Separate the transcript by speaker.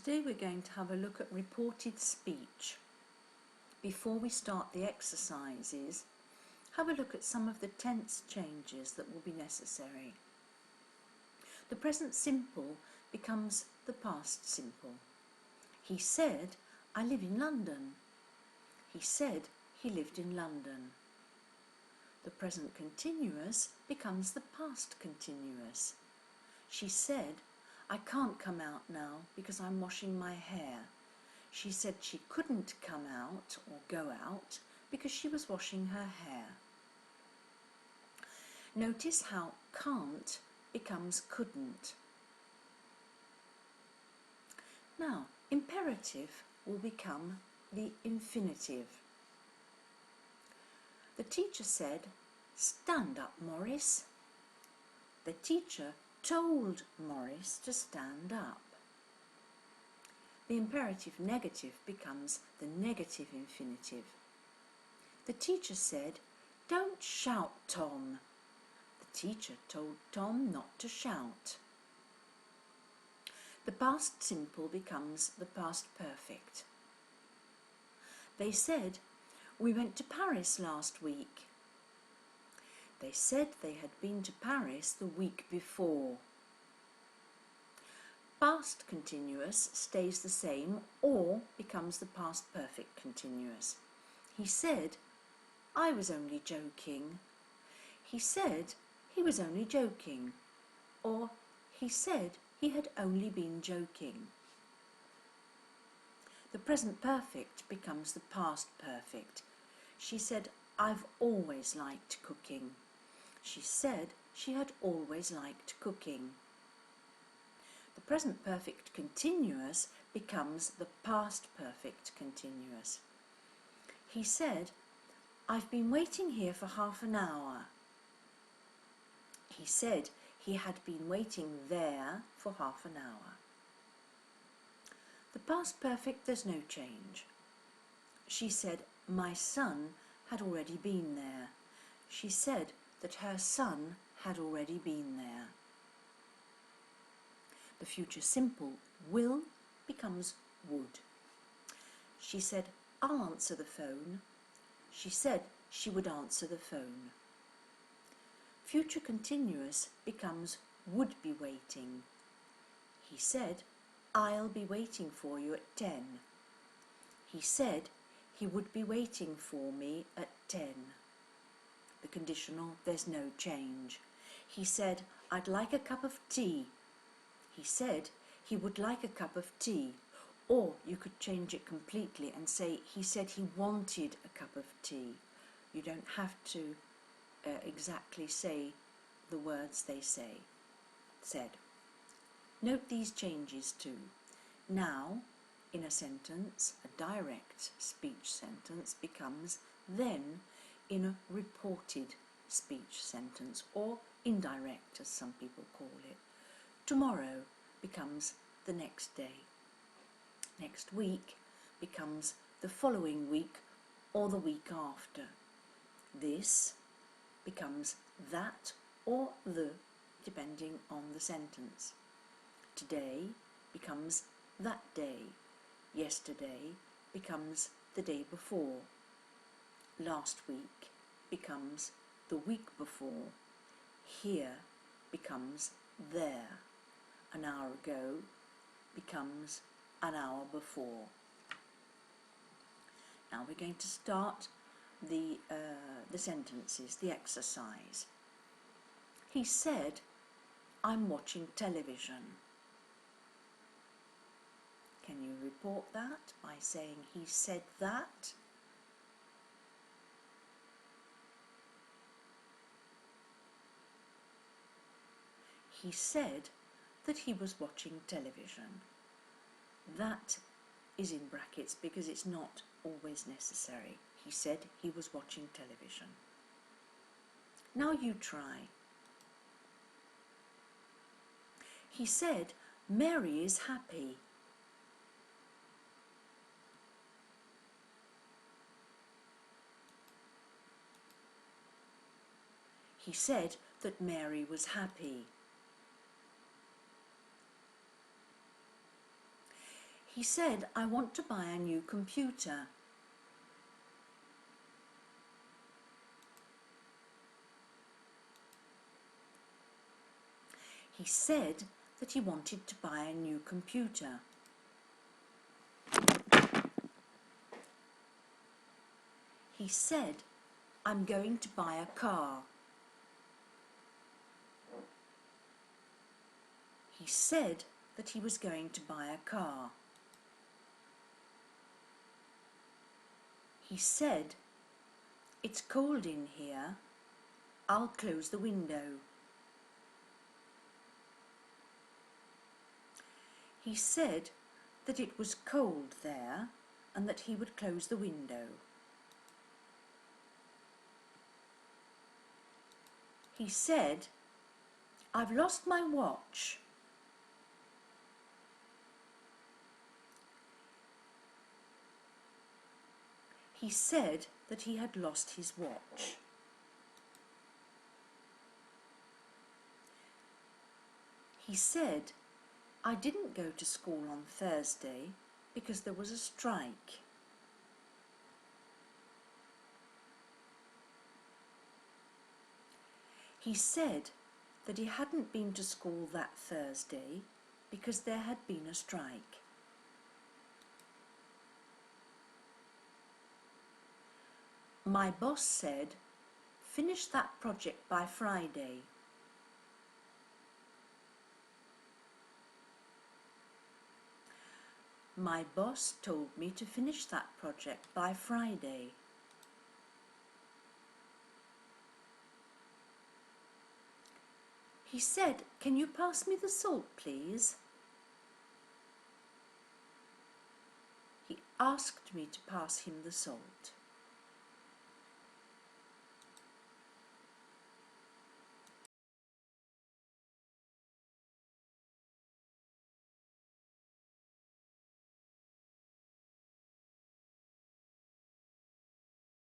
Speaker 1: Today we're going to have a look at reported speech. Before we start the exercises, have a look at some of the tense changes that will be necessary. The present simple becomes the past simple. He said, "I live in London." He said he lived in London. The present continuous becomes the past continuous. She said, "I can't come out now because I'm washing my hair." She said she couldn't come out or go out because she was washing her hair. Notice how can't becomes couldn't. Now, imperative will become the infinitive. The teacher said, "Stand up, Morris." The teacher told Morris to stand up. The imperative negative becomes the negative infinitive. The teacher said, "Don't shout, Tom." The teacher told Tom not to shout. The past simple becomes the past perfect. They said, "We went to Paris last week." They said they had been to Paris the week before. Past continuous stays the same or becomes the past perfect continuous. He said, "I was only joking." He said he was only joking. Or he said he had only been joking. The present perfect becomes the past perfect. She said, "I've always liked cooking." She said she had always liked cooking. The present perfect continuous becomes the past perfect continuous. He said, "I've been waiting here for half an hour." He said he had been waiting there for half an hour. The past perfect, there's no change. She said, "My son had already been there." She said that her son had already been there. The future simple will becomes would. She said, "I'll answer the phone." She said she would answer the phone. Future continuous becomes would be waiting. He said, "I'll be waiting for you at 10. He said he would be waiting for me at 10. The conditional, there's no change. He said, "I'd like a cup of tea." He said he would like a cup of tea. Or you could change it completely and say he said he wanted a cup of tea. You don't have to exactly say the words they said. Note these changes too. Now, in a sentence, a direct speech sentence becomes then in a reported speech sentence, or indirect as some people call it. Tomorrow becomes the next day. Next week becomes the following week or the week after. This becomes that or the, depending on the sentence. Today becomes that day. Yesterday becomes the day before. Last week becomes the week before. Here becomes there. An hour ago becomes an hour before. Now we're going to start the sentences, the exercise. He said, "I'm watching television." Can you report that by saying he said that? He said that he was watching television. That is in brackets because it's not always necessary. He said he was watching television. Now you try. He said Mary is happy. He said that Mary was happy. He said, I want to buy a new computer. He said that he wanted to buy a new computer. He said, I'm going to buy a car. He said that he was going to buy a car. He said, it's cold in here. I'll close the window. He said that it was cold there and that he would close the window. He said, I've lost my watch. He said that he had lost his watch. He said, I didn't go to school on Thursday because there was a strike. He said that he hadn't been to school that Thursday because there had been a strike. My boss said, finish that project by Friday. My boss told me to finish that project by Friday. He said, can you pass me the salt, please? He asked me to pass him the salt.